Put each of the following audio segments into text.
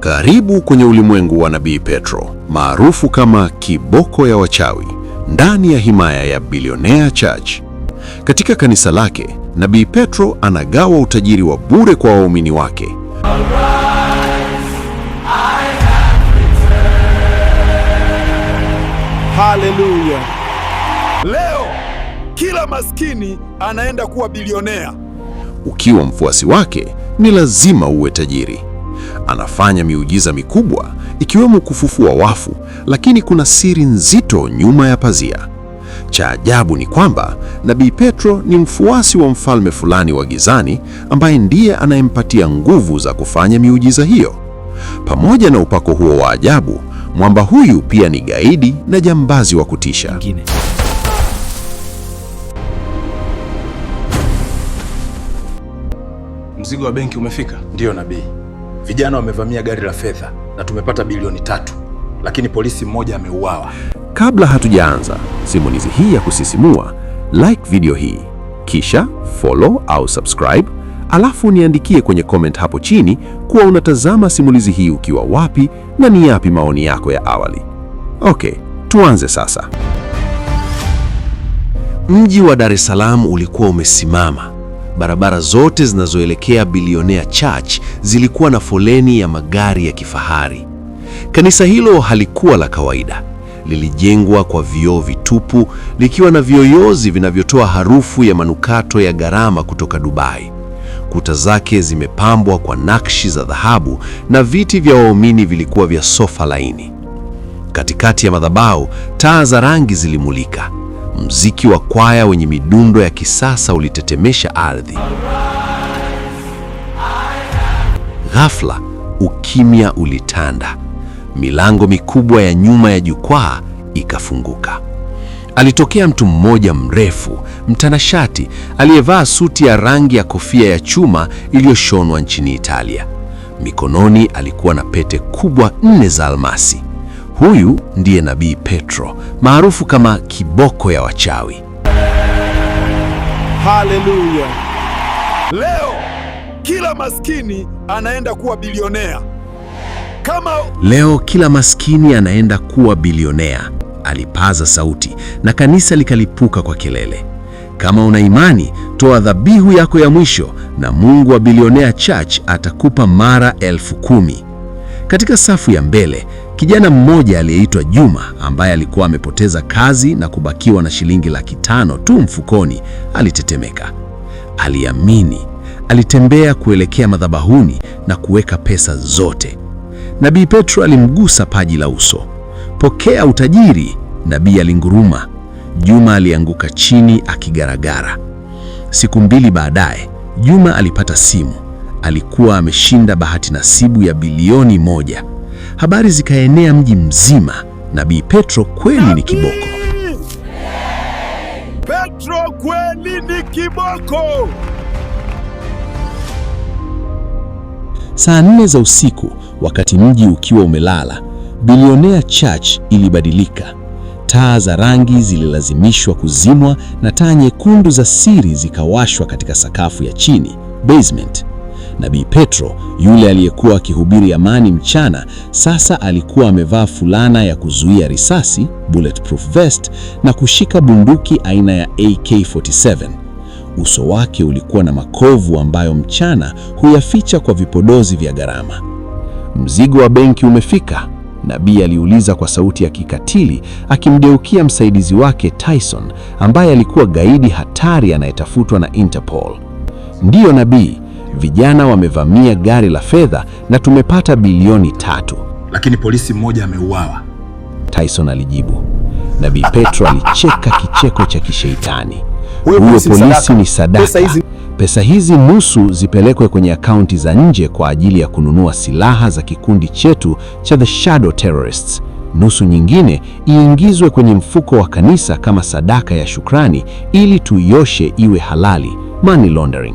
Karibu kwenye ulimwengu wa Nabii Petro, maarufu kama kiboko ya wachawi, ndani ya himaya ya Billionaire Church. Katika kanisa lake, Nabii Petro anagawa utajiri wa bure kwa waumini wake. Haleluya! Leo kila maskini anaenda kuwa bilionea. Ukiwa mfuasi wake, ni lazima uwe tajiri. Anafanya miujiza mikubwa, ikiwemo kufufua wafu, lakini kuna siri nzito nyuma ya pazia. Cha ajabu ni kwamba Nabii Petro ni mfuasi wa mfalme fulani wa gizani ambaye ndiye anayempatia nguvu za kufanya miujiza hiyo. Pamoja na upako huo wa ajabu, mwamba huyu pia ni gaidi na jambazi wa kutisha. Mzigo wa benki umefika? Ndiyo nabii. Vijana wamevamia gari la fedha na tumepata bilioni 3, lakini polisi mmoja ameuawa. Kabla hatujaanza simulizi hii ya kusisimua, like video hii, kisha follow au subscribe, alafu niandikie kwenye comment hapo chini kuwa unatazama simulizi hii ukiwa wapi na ni yapi maoni yako ya awali. Okay, tuanze sasa. Mji wa Dar es Salaam ulikuwa umesimama. Barabara zote zinazoelekea Billionaire Church zilikuwa na foleni ya magari ya kifahari. Kanisa hilo halikuwa la kawaida. Lilijengwa kwa vioo vitupu, likiwa na viyoyozi vinavyotoa harufu ya manukato ya gharama kutoka Dubai. Kuta zake zimepambwa kwa nakshi za dhahabu na viti vya waumini vilikuwa vya sofa laini. Katikati ya madhabahu, taa za rangi zilimulika. Mziki wa kwaya wenye midundo ya kisasa ulitetemesha ardhi. Ghafla, ukimya ulitanda. Milango mikubwa ya nyuma ya jukwaa ikafunguka. Alitokea mtu mmoja mrefu, mtanashati, aliyevaa suti ya rangi ya kofia ya chuma iliyoshonwa nchini Italia. Mikononi alikuwa na pete kubwa 4 za almasi. Huyu ndiye Nabii Petro, maarufu kama kiboko ya wachawi. Haleluya! Leo kila maskini anaenda kuwa bilionea. Leo kila maskini anaenda kuwa bilionea, alipaza sauti na kanisa likalipuka kwa kelele. Kama una imani, toa dhabihu yako ya mwisho na Mungu wa Billionaire Church atakupa mara 10,000. Katika safu ya mbele, kijana mmoja aliyeitwa Juma, ambaye alikuwa amepoteza kazi na kubakiwa na shilingi 500,000 tu mfukoni, alitetemeka. Aliamini. Alitembea kuelekea madhabahuni na kuweka pesa zote. Nabii Petro alimgusa paji la uso. "Pokea utajiri," nabii alinguruma. Juma alianguka chini akigaragara. Siku 2 baadaye, Juma alipata simu. Alikuwa ameshinda bahati nasibu ya bilioni 1. Habari zikaenea mji mzima. Nabii Petro kweli ni kiboko. Petro kweli ni kiboko. Saa 4 za usiku, wakati mji ukiwa umelala, Billionaire Church ilibadilika. Taa za rangi zililazimishwa kuzimwa na taa nyekundu za siri zikawashwa katika sakafu ya chini, basement. Nabii Petro, yule aliyekuwa akihubiri amani mchana, sasa alikuwa amevaa fulana ya kuzuia risasi, bulletproof vest, na kushika bunduki aina ya AK-47. Uso wake ulikuwa na makovu ambayo mchana huyaficha kwa vipodozi vya gharama. "Mzigo wa benki umefika?" nabii aliuliza kwa sauti ya kikatili, akimgeukia msaidizi wake Tyson, ambaye alikuwa gaidi hatari anayetafutwa na Interpol. "Ndiyo nabii, vijana wamevamia gari la fedha na tumepata bilioni 3. Lakini polisi mmoja ameuawa," Tyson alijibu. Nabii Petro alicheka kicheko cha kisheitani. "Huyo polisi ni sadaka. Pesa hizi nusu zipelekwe kwenye akaunti za nje kwa ajili ya kununua silaha za kikundi chetu cha The Shadow Terrorists. Nusu nyingine iingizwe kwenye mfuko wa kanisa kama sadaka ya shukrani ili tuioshe iwe halali. Money laundering."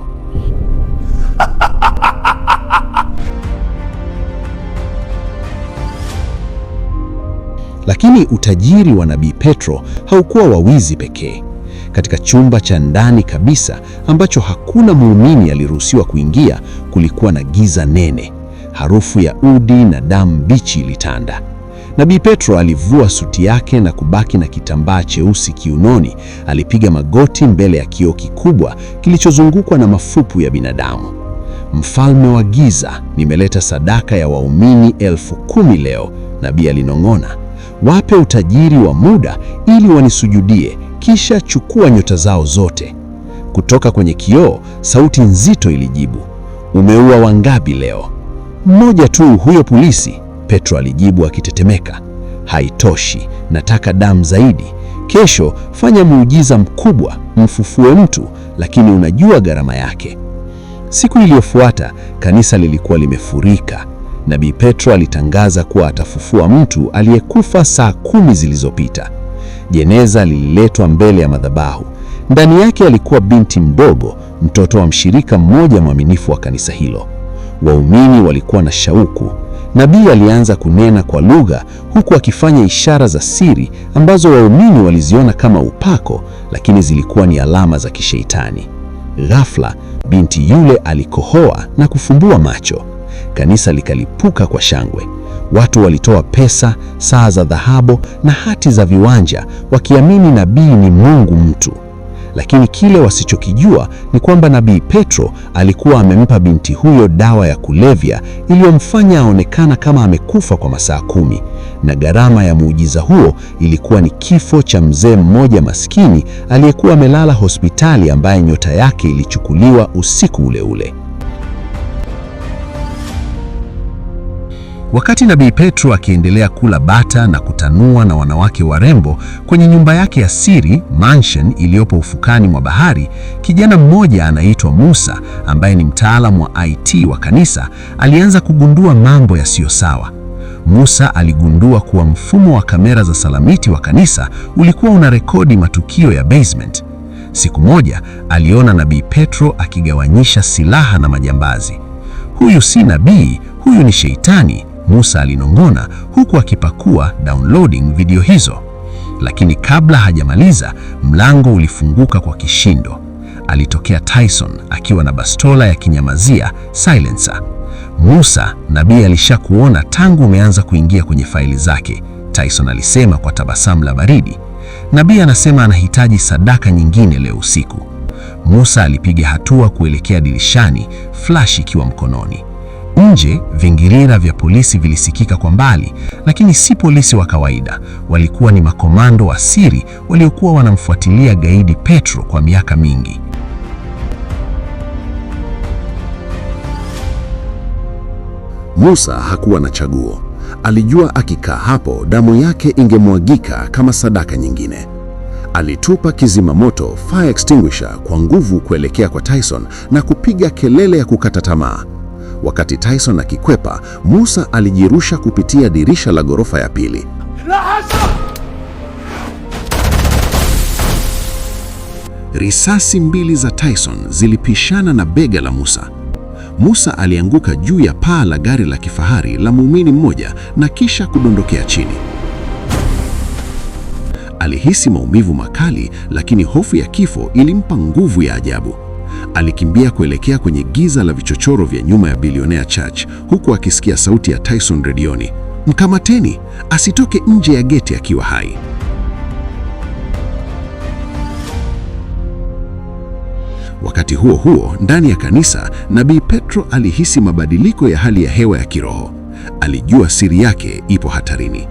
Lakini utajiri wa Nabii Petro haukuwa wa wizi pekee. Katika chumba cha ndani kabisa ambacho hakuna muumini aliruhusiwa kuingia, kulikuwa na giza nene. harufu ya udi na damu mbichi ilitanda. Nabii Petro alivua suti yake na kubaki na kitambaa cheusi kiunoni. Alipiga magoti mbele ya kioo kikubwa kilichozungukwa na mafupu ya binadamu. Mfalme wa giza, nimeleta sadaka ya waumini 10,000 leo, nabii alinong'ona. Wape utajiri wa muda ili wanisujudie, kisha chukua nyota zao zote. Kutoka kwenye kioo, sauti nzito ilijibu, umeua wangapi leo? Mmoja tu, huyo polisi, Petro alijibu akitetemeka. Haitoshi, nataka damu zaidi. Kesho fanya muujiza mkubwa, mfufue mtu, lakini unajua gharama yake. Siku iliyofuata kanisa lilikuwa limefurika. Nabii Petro alitangaza kuwa atafufua mtu aliyekufa saa 10 zilizopita. Jeneza lililetwa mbele ya madhabahu. Ndani yake alikuwa binti mdogo, mtoto wa mshirika mmoja mwaminifu wa kanisa hilo. Waumini walikuwa na shauku. Nabii alianza kunena kwa lugha huku akifanya ishara za siri ambazo waumini waliziona kama upako, lakini zilikuwa ni alama za kisheitani. Ghafla, binti yule alikohoa na kufumbua macho. Kanisa likalipuka kwa shangwe. Watu walitoa pesa, saa za dhahabu na hati za viwanja, wakiamini nabii ni Mungu mtu. Lakini kile wasichokijua ni kwamba nabii Petro alikuwa amempa binti huyo dawa ya kulevya iliyomfanya aonekana kama amekufa kwa masaa 10, na gharama ya muujiza huo ilikuwa ni kifo cha mzee mmoja maskini aliyekuwa amelala hospitali, ambaye nyota yake ilichukuliwa usiku ule ule. Wakati nabii Petro akiendelea kula bata na kutanua na wanawake warembo kwenye nyumba yake ya siri, mansion iliyopo ufukani mwa bahari, kijana mmoja anaitwa Musa, ambaye ni mtaalamu wa IT wa kanisa, alianza kugundua mambo yasiyo sawa. Musa aligundua kuwa mfumo wa kamera za salamiti wa kanisa ulikuwa unarekodi matukio ya basement. Siku moja aliona nabii Petro akigawanyisha silaha na majambazi. Huyu si nabii, huyu ni sheitani, Musa alinong'ona huku akipakua downloading video hizo. Lakini kabla hajamaliza, mlango ulifunguka kwa kishindo. Alitokea Tyson akiwa na bastola ya kinyamazia, silencer. Musa, nabii alishakuona tangu umeanza kuingia kwenye faili zake, Tyson alisema kwa tabasamu la baridi. Nabii anasema anahitaji sadaka nyingine leo usiku. Musa alipiga hatua kuelekea dirishani, flash ikiwa mkononi. Nje, vingirira vya polisi vilisikika kwa mbali, lakini si polisi wa kawaida. Walikuwa ni makomando wa siri waliokuwa wanamfuatilia gaidi Petro kwa miaka mingi. Musa hakuwa na chaguo. Alijua akikaa hapo damu yake ingemwagika kama sadaka nyingine. Alitupa kizima moto, fire extinguisher, kwa nguvu kuelekea kwa Tyson na kupiga kelele ya kukata tamaa. Wakati Tyson akikwepa, Musa alijirusha kupitia dirisha la ghorofa ya pili. Risasi mbili za Tyson zilipishana na bega la Musa. Musa alianguka juu ya paa la gari la kifahari la muumini mmoja na kisha kudondokea chini. Alihisi maumivu makali, lakini hofu ya kifo ilimpa nguvu ya ajabu. Alikimbia kuelekea kwenye giza la vichochoro vya nyuma ya Billionaire Church, huku akisikia sauti ya Tyson redioni, mkamateni, asitoke nje ya geti akiwa hai. Wakati huo huo, ndani ya kanisa, nabii Petro alihisi mabadiliko ya hali ya hewa ya kiroho. Alijua siri yake ipo hatarini.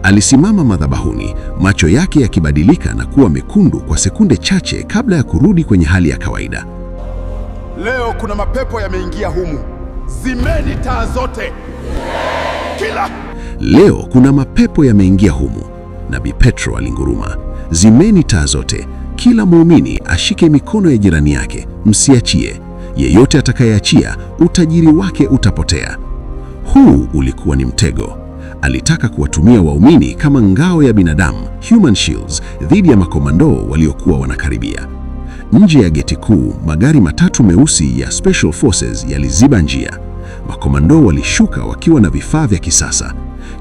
Alisimama madhabahuni, macho yake yakibadilika na kuwa mekundu kwa sekunde chache kabla ya kurudi kwenye hali ya kawaida. Leo kuna mapepo yameingia humu. Zimeni taa zote. Leo kuna mapepo yameingia humu. Nabii Petro alinguruma. Zimeni taa zote. Kila muumini ashike mikono ya jirani yake, msiachie. Yeyote atakayeachia, utajiri wake utapotea. Huu ulikuwa ni mtego. Alitaka kuwatumia waumini kama ngao ya binadamu, human shields, dhidi ya makomando waliokuwa wanakaribia. Nje ya geti kuu, magari matatu meusi ya Special Forces yaliziba njia. Makomando walishuka wakiwa na vifaa vya kisasa.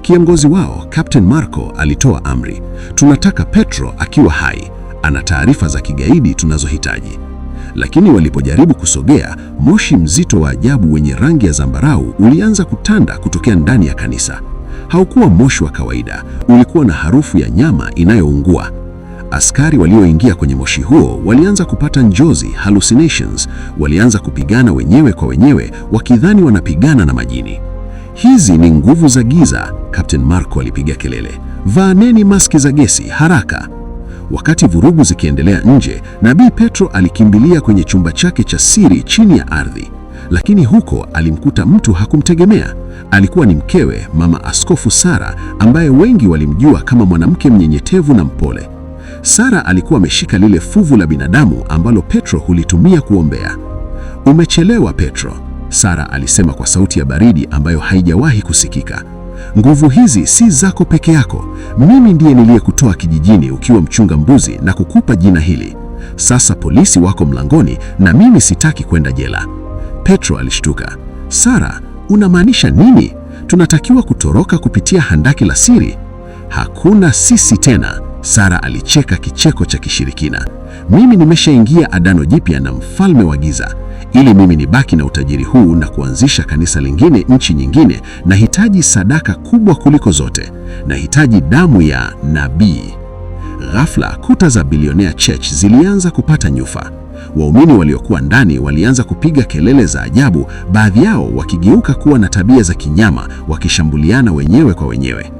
Kiongozi wao, Captain Marco, alitoa amri, tunataka Petro akiwa hai. Ana taarifa za kigaidi tunazohitaji. Lakini walipojaribu kusogea, moshi mzito wa ajabu wenye rangi ya zambarau ulianza kutanda kutokea ndani ya kanisa. Haukuwa moshi wa kawaida, ulikuwa na harufu ya nyama inayoungua. Askari walioingia kwenye moshi huo walianza kupata njozi, hallucinations. Walianza kupigana wenyewe kwa wenyewe, wakidhani wanapigana na majini. Hizi ni nguvu za giza, Captain Marco alipiga kelele. Vaaneni maski za gesi haraka! Wakati vurugu zikiendelea nje, Nabii Petro alikimbilia kwenye chumba chake cha siri chini ya ardhi. Lakini huko alimkuta mtu hakumtegemea. Alikuwa ni mkewe, Mama Askofu Sara, ambaye wengi walimjua kama mwanamke mnyenyekevu na mpole. Sara alikuwa ameshika lile fuvu la binadamu ambalo Petro hulitumia kuombea. Umechelewa Petro, Sara alisema kwa sauti ya baridi ambayo haijawahi kusikika. Nguvu hizi si zako peke yako. Mimi ndiye niliyekutoa kijijini ukiwa mchunga mbuzi na kukupa jina hili. Sasa polisi wako mlangoni na mimi sitaki kwenda jela. Petro alishtuka. Sara, unamaanisha nini? Tunatakiwa kutoroka kupitia handaki la siri? Hakuna sisi tena. Sara alicheka kicheko cha kishirikina. Mimi nimeshaingia agano jipya na mfalme wa giza. Ili mimi nibaki na utajiri huu na kuanzisha kanisa lingine nchi nyingine, nahitaji sadaka kubwa kuliko zote. Nahitaji damu ya nabii. Ghafla kuta za Billionaire Church zilianza kupata nyufa. Waumini waliokuwa ndani walianza kupiga kelele za ajabu, baadhi yao wakigeuka kuwa na tabia za kinyama, wakishambuliana wenyewe kwa wenyewe.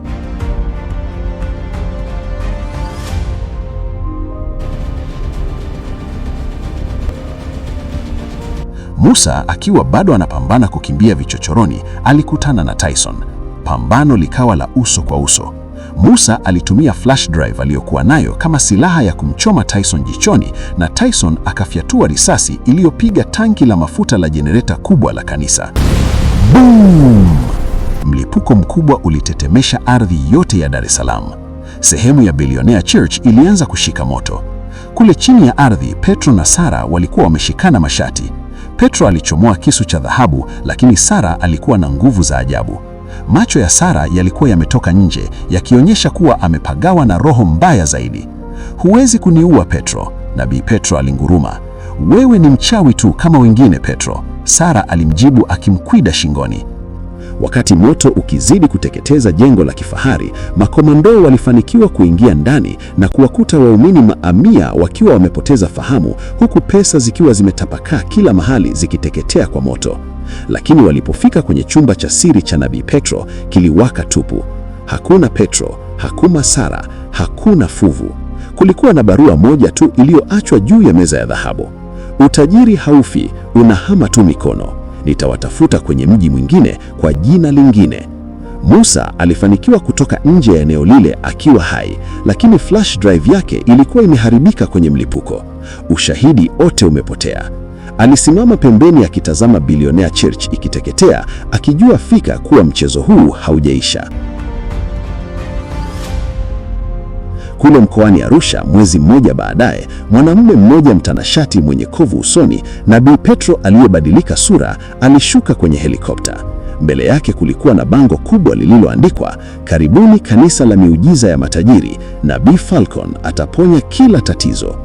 Musa akiwa bado anapambana kukimbia vichochoroni, alikutana na Tyson. Pambano likawa la uso kwa uso. Musa alitumia flash drive aliyokuwa nayo kama silaha ya kumchoma Tyson jichoni, na Tyson akafyatua risasi iliyopiga tanki la mafuta la jenereta kubwa la kanisa. Boom! Mlipuko mkubwa ulitetemesha ardhi yote ya Dar es Salaam. Sehemu ya Billionaire Church ilianza kushika moto. Kule chini ya ardhi, Petro na Sara walikuwa wameshikana mashati. Petro alichomoa kisu cha dhahabu, lakini Sara alikuwa na nguvu za ajabu. Macho ya Sara yalikuwa yametoka nje, yakionyesha kuwa amepagawa na roho mbaya zaidi. Huwezi kuniua Petro, Nabii Petro alinguruma. Wewe ni mchawi tu kama wengine Petro, Sara alimjibu akimkwida shingoni. Wakati moto ukizidi kuteketeza jengo la kifahari, makomando walifanikiwa kuingia ndani na kuwakuta waumini mamia wakiwa wamepoteza fahamu, huku pesa zikiwa zimetapakaa kila mahali zikiteketea kwa moto. Lakini walipofika kwenye chumba cha siri cha Nabii Petro, kiliwaka tupu. Hakuna Petro, hakuna Sara, hakuna fuvu. Kulikuwa na barua moja tu iliyoachwa juu ya meza ya dhahabu. Utajiri haufi, unahama tu mikono. Nitawatafuta kwenye mji mwingine kwa jina lingine. Musa alifanikiwa kutoka nje ya eneo lile akiwa hai, lakini flash drive yake ilikuwa imeharibika kwenye mlipuko. Ushahidi wote umepotea. Alisimama pembeni akitazama Billionaire Church ikiteketea, akijua fika kuwa mchezo huu haujaisha. Kule mkoani Arusha, mwezi mmoja baadaye, mwanamume mmoja mtanashati mwenye kovu usoni, Nabii Petro aliyebadilika sura, alishuka kwenye helikopta. Mbele yake kulikuwa na bango kubwa lililoandikwa, karibuni kanisa la miujiza ya matajiri, Nabii Falcon ataponya kila tatizo.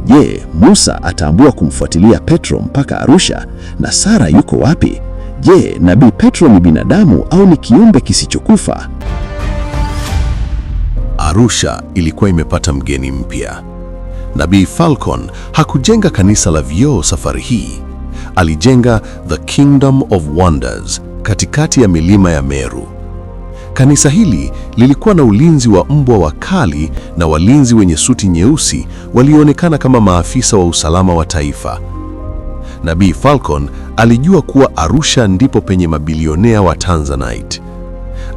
Je, Musa ataamua kumfuatilia Petro mpaka Arusha? Na Sara yuko wapi? Je, Nabii Petro ni binadamu au ni kiumbe kisichokufa? Arusha ilikuwa imepata mgeni mpya. Nabii Falcon hakujenga kanisa la vioo safari hii. Alijenga The Kingdom of Wonders katikati ya milima ya Meru. Kanisa hili lilikuwa na ulinzi wa mbwa wakali na walinzi wenye suti nyeusi walioonekana kama maafisa wa usalama wa taifa. Nabii Falcon alijua kuwa Arusha ndipo penye mabilionea wa Tanzanite.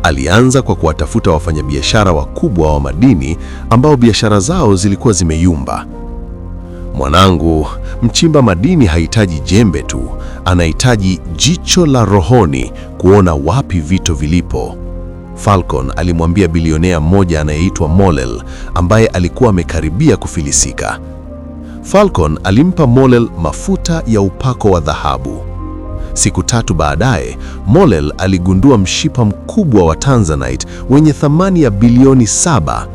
Alianza kwa kuwatafuta wafanyabiashara wakubwa wa madini ambao biashara zao zilikuwa zimeyumba. Mwanangu, mchimba madini hahitaji jembe tu, anahitaji jicho la rohoni kuona wapi vito vilipo. Falcon alimwambia bilionea mmoja anayeitwa Mollel ambaye alikuwa amekaribia kufilisika. Falcon alimpa Mollel mafuta ya upako wa dhahabu. Siku 3 baadaye, Mollel aligundua mshipa mkubwa wa Tanzanite wenye thamani ya bilioni 7.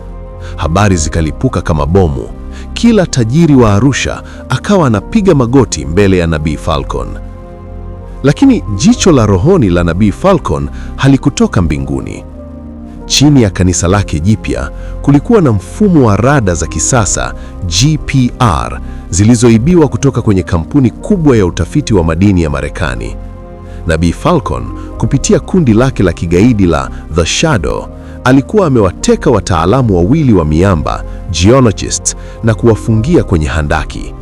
Habari zikalipuka kama bomu. kila tajiri wa Arusha akawa anapiga magoti mbele ya Nabii Falcon. Lakini jicho la rohoni la Nabii Falcon halikutoka mbinguni. Chini ya kanisa lake jipya kulikuwa na mfumo wa rada za kisasa GPR zilizoibiwa kutoka kwenye kampuni kubwa ya utafiti wa madini ya Marekani. Nabii Falcon kupitia kundi lake la kigaidi la The Shadow alikuwa amewateka wataalamu wawili wa miamba, geologists, na kuwafungia kwenye handaki.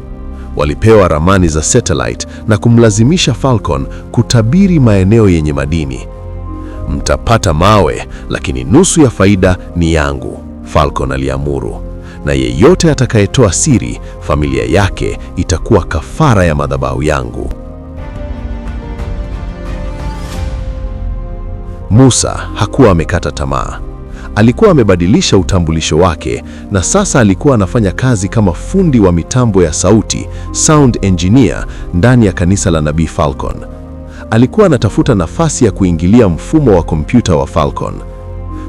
Walipewa ramani za satellite na kumlazimisha Falcon kutabiri maeneo yenye madini. Mtapata mawe, lakini nusu ya faida ni yangu, Falcon aliamuru. Na yeyote atakayetoa siri, familia yake itakuwa kafara ya madhabahu yangu. Musa hakuwa amekata tamaa. Alikuwa amebadilisha utambulisho wake na sasa alikuwa anafanya kazi kama fundi wa mitambo ya sauti, sound engineer, ndani ya kanisa la Nabii Falcon. Alikuwa anatafuta nafasi ya kuingilia mfumo wa kompyuta wa Falcon.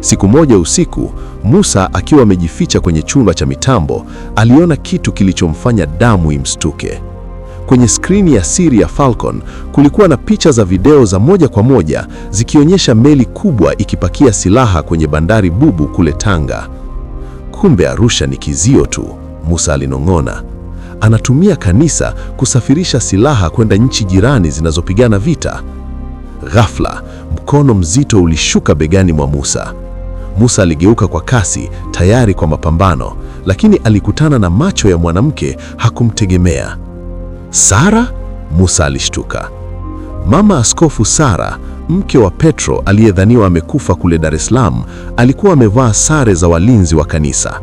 Siku moja usiku, Musa akiwa amejificha kwenye chumba cha mitambo, aliona kitu kilichomfanya damu imstuke. Kwenye skrini ya siri ya Falcon kulikuwa na picha za video za moja kwa moja zikionyesha meli kubwa ikipakia silaha kwenye bandari bubu kule Tanga. Kumbe Arusha ni kizio tu, Musa alinong'ona. Anatumia kanisa kusafirisha silaha kwenda nchi jirani zinazopigana vita. Ghafla, mkono mzito ulishuka begani mwa Musa. Musa aligeuka kwa kasi, tayari kwa mapambano, lakini alikutana na macho ya mwanamke hakumtegemea. Sara? Musa alishtuka. Mama Askofu Sara, mke wa Petro aliyedhaniwa amekufa kule Dar es Salaam, alikuwa amevaa sare za walinzi wa kanisa.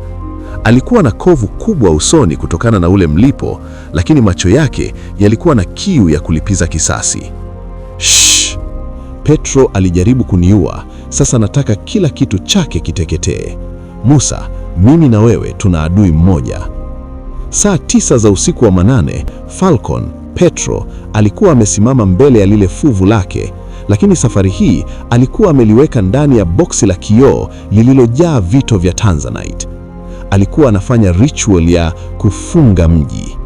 Alikuwa na kovu kubwa usoni kutokana na ule mlipo, lakini macho yake yalikuwa na kiu ya kulipiza kisasi. Shh! Petro alijaribu kuniua, sasa nataka kila kitu chake kiteketee. Musa, mimi na wewe tuna adui mmoja. Saa 9 za usiku wa manane, Falcon, Petro, alikuwa amesimama mbele ya lile fuvu lake, lakini safari hii alikuwa ameliweka ndani ya boksi la kioo lililojaa vito vya Tanzanite. Alikuwa anafanya ritual ya kufunga mji.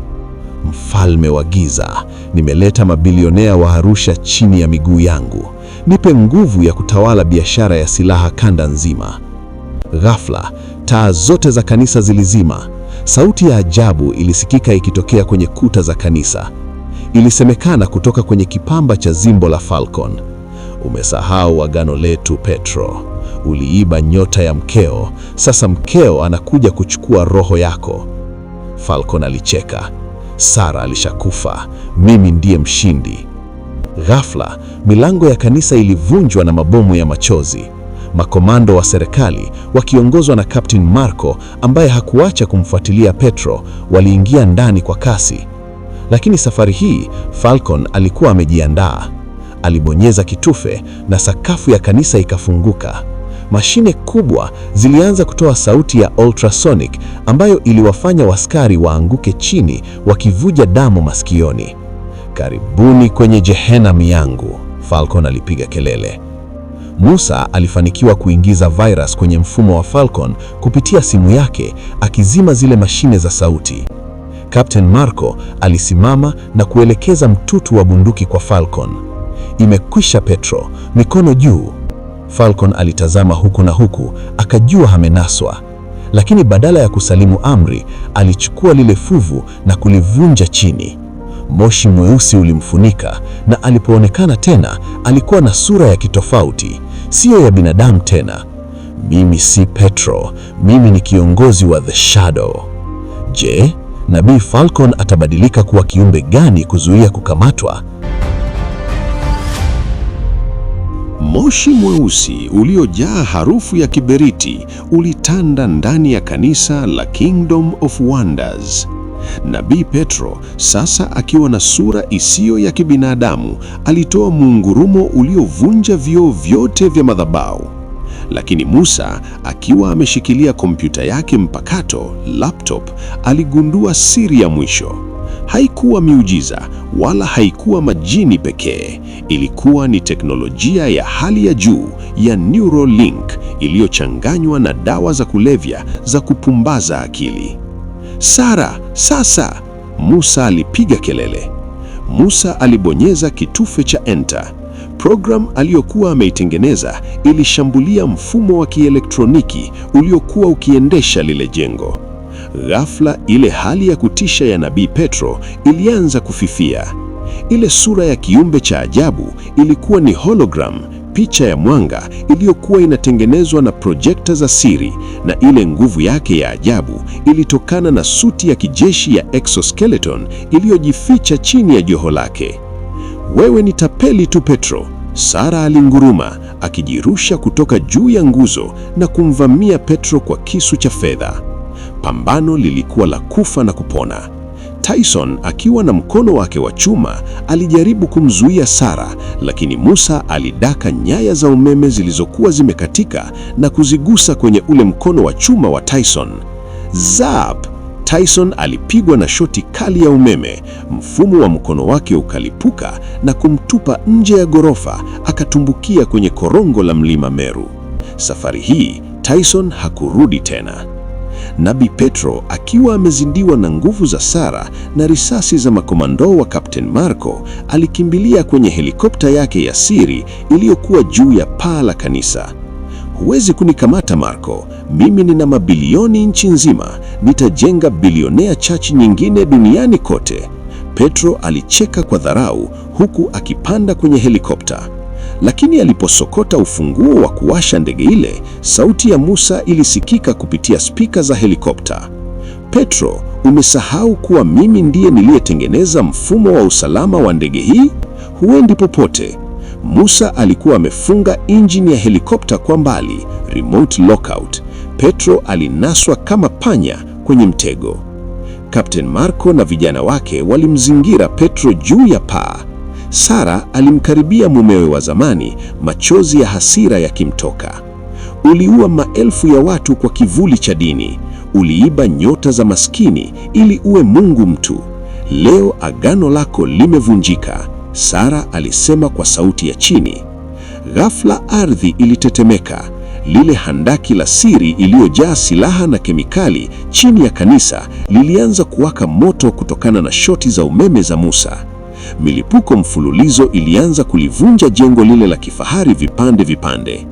Mfalme wa giza, nimeleta mabilionea wa Arusha chini ya miguu yangu. Nipe nguvu ya kutawala biashara ya silaha kanda nzima. Ghafla, taa zote za kanisa zilizima. Sauti ya ajabu ilisikika ikitokea kwenye kuta za kanisa. Ilisemekana kutoka kwenye kipamba cha zimbo la Falcon. Umesahau agano letu, Petro. Uliiba nyota ya mkeo, sasa mkeo anakuja kuchukua roho yako. Falcon alicheka. Sara alishakufa, mimi ndiye mshindi. Ghafla, milango ya kanisa ilivunjwa na mabomu ya machozi. Makomando wa serikali wakiongozwa na Captain Marco ambaye hakuacha kumfuatilia Petro waliingia ndani kwa kasi. Lakini safari hii Falcon alikuwa amejiandaa. Alibonyeza kitufe na sakafu ya kanisa ikafunguka. Mashine kubwa zilianza kutoa sauti ya ultrasonic ambayo iliwafanya waskari waanguke chini wakivuja damu masikioni. Karibuni kwenye Jehanamu yangu, Falcon alipiga kelele. Musa alifanikiwa kuingiza virus kwenye mfumo wa Falcon kupitia simu yake, akizima zile mashine za sauti. Captain Marco alisimama na kuelekeza mtutu wa bunduki kwa Falcon. Imekwisha Petro, mikono juu. Falcon alitazama huku na huku, akajua amenaswa. Lakini badala ya kusalimu amri, alichukua lile fuvu na kulivunja chini. Moshi mweusi ulimfunika na alipoonekana tena, alikuwa na sura ya kitofauti, siyo ya binadamu tena. Mimi si Petro, mimi ni kiongozi wa The Shadow. Je, Nabii Falcon atabadilika kuwa kiumbe gani kuzuia kukamatwa? Moshi mweusi uliojaa harufu ya kiberiti ulitanda ndani ya kanisa la Kingdom of Wonders. Nabii Petro, sasa akiwa na sura isiyo ya kibinadamu, alitoa mungurumo uliovunja vioo vyote vya madhabahu. Lakini Musa, akiwa ameshikilia kompyuta yake mpakato, laptop, aligundua siri ya mwisho. Haikuwa miujiza wala haikuwa majini pekee. Ilikuwa ni teknolojia ya hali ya juu ya Neuralink iliyochanganywa na dawa za kulevya za kupumbaza akili. Sara, sasa! Musa alipiga kelele. Musa alibonyeza kitufe cha enter. Program aliyokuwa ameitengeneza ilishambulia mfumo wa kielektroniki uliokuwa ukiendesha lile jengo. Ghafla ile hali ya kutisha ya Nabii Petro ilianza kufifia. Ile sura ya kiumbe cha ajabu ilikuwa ni hologram, picha ya mwanga iliyokuwa inatengenezwa na projekta za siri, na ile nguvu yake ya ajabu ilitokana na suti ya kijeshi ya exoskeleton iliyojificha chini ya joho lake. Wewe ni tapeli tu Petro, Sara alinguruma, akijirusha kutoka juu ya nguzo na kumvamia Petro kwa kisu cha fedha. Pambano lilikuwa la kufa na kupona. Tyson akiwa na mkono wake wa chuma alijaribu kumzuia Sara, lakini Musa alidaka nyaya za umeme zilizokuwa zimekatika na kuzigusa kwenye ule mkono wa chuma wa Tyson. Zap! Tyson alipigwa na shoti kali ya umeme. Mfumo wa mkono wake ukalipuka na kumtupa nje ya ghorofa, akatumbukia kwenye korongo la mlima Meru. Safari hii Tyson hakurudi tena. Nabii Petro akiwa amezindiwa na nguvu za Sara na risasi za makomando wa Captain Marco, alikimbilia kwenye helikopta yake ya siri iliyokuwa juu ya paa la kanisa. Huwezi kunikamata Marco, mimi nina mabilioni nchi nzima, nitajenga bilionea chachi nyingine duniani kote. Petro alicheka kwa dharau huku akipanda kwenye helikopta. Lakini aliposokota ufunguo wa kuwasha ndege ile, sauti ya Musa ilisikika kupitia spika za helikopta. Petro, umesahau kuwa mimi ndiye niliyetengeneza mfumo wa usalama wa ndege hii? Huendi popote. Musa alikuwa amefunga injini ya helikopta kwa mbali, remote lockout. Petro alinaswa kama panya kwenye mtego. Captain Marco na vijana wake walimzingira Petro juu ya paa. Sara alimkaribia mumewe wa zamani, machozi ya hasira yakimtoka. Uliua maelfu ya watu kwa kivuli cha dini. Uliiba nyota za maskini ili uwe Mungu mtu. Leo agano lako limevunjika, Sara alisema kwa sauti ya chini. Ghafla ardhi ilitetemeka. Lile handaki la siri iliyojaa silaha na kemikali chini ya kanisa lilianza kuwaka moto kutokana na shoti za umeme za Musa. Milipuko mfululizo ilianza kulivunja jengo lile la kifahari vipande vipande.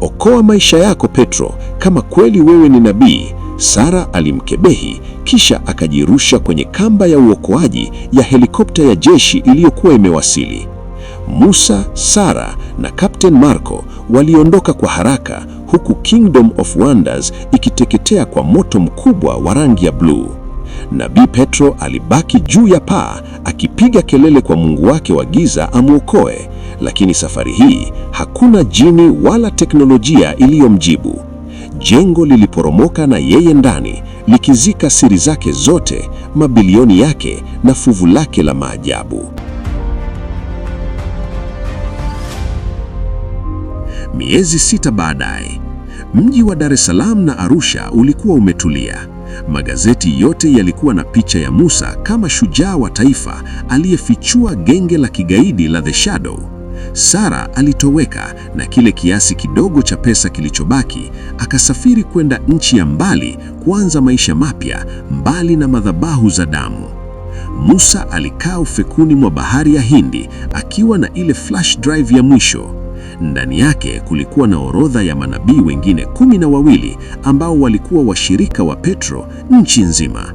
Okoa maisha yako Petro, kama kweli wewe ni nabii, Sara alimkebehi, kisha akajirusha kwenye kamba ya uokoaji ya helikopta ya jeshi iliyokuwa imewasili. Musa, Sara na Captain Marco waliondoka kwa haraka, huku Kingdom of Wonders ikiteketea kwa moto mkubwa wa rangi ya bluu. Nabii Petro alibaki juu ya paa akipiga kelele kwa Mungu wake wa giza amwokoe, lakini safari hii hakuna jini wala teknolojia iliyomjibu. Jengo liliporomoka na yeye ndani, likizika siri zake zote, mabilioni yake na fuvu lake la maajabu. Miezi 6 baadaye, mji wa Dar es Salaam na Arusha ulikuwa umetulia. Magazeti yote yalikuwa na picha ya Musa kama shujaa wa taifa aliyefichua genge la kigaidi la The Shadow. Sara alitoweka na kile kiasi kidogo cha pesa kilichobaki, akasafiri kwenda nchi ya mbali kuanza maisha mapya mbali na madhabahu za damu. Musa alikaa ufukweni mwa bahari ya Hindi akiwa na ile flash drive ya mwisho. Ndani yake kulikuwa na orodha ya manabii wengine 12 ambao walikuwa washirika wa Petro nchi nzima.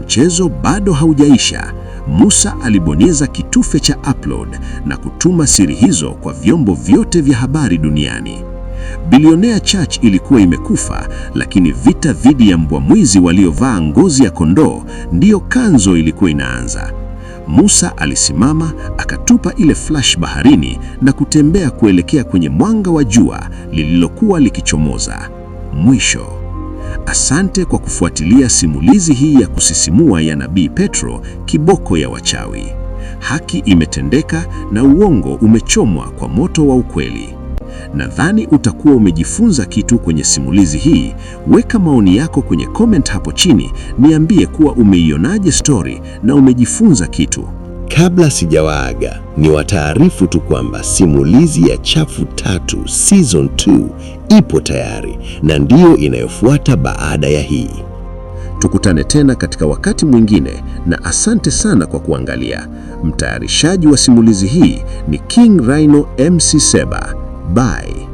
Mchezo bado haujaisha. Musa alibonyeza kitufe cha upload na kutuma siri hizo kwa vyombo vyote vya habari duniani. Billionaire Church ilikuwa imekufa, lakini vita dhidi ya mbwa mwizi waliovaa ngozi ya kondoo ndiyo kanzo ilikuwa inaanza. Musa alisimama, akatupa ile flash baharini na kutembea kuelekea kwenye mwanga wa jua lililokuwa likichomoza. Mwisho. Asante kwa kufuatilia simulizi hii ya kusisimua ya Nabii Petro, kiboko ya wachawi. Haki imetendeka na uongo umechomwa kwa moto wa ukweli. Nadhani utakuwa umejifunza kitu kwenye simulizi hii. Weka maoni yako kwenye comment hapo chini, niambie kuwa umeionaje story na umejifunza kitu. Kabla sijawaaga, ni wataarifu tu kwamba simulizi ya Chafu 3 Season 2 ipo tayari na ndiyo inayofuata baada ya hii. Tukutane tena katika wakati mwingine, na asante sana kwa kuangalia. Mtayarishaji wa simulizi hii ni King Rhino MC Seba. Bye.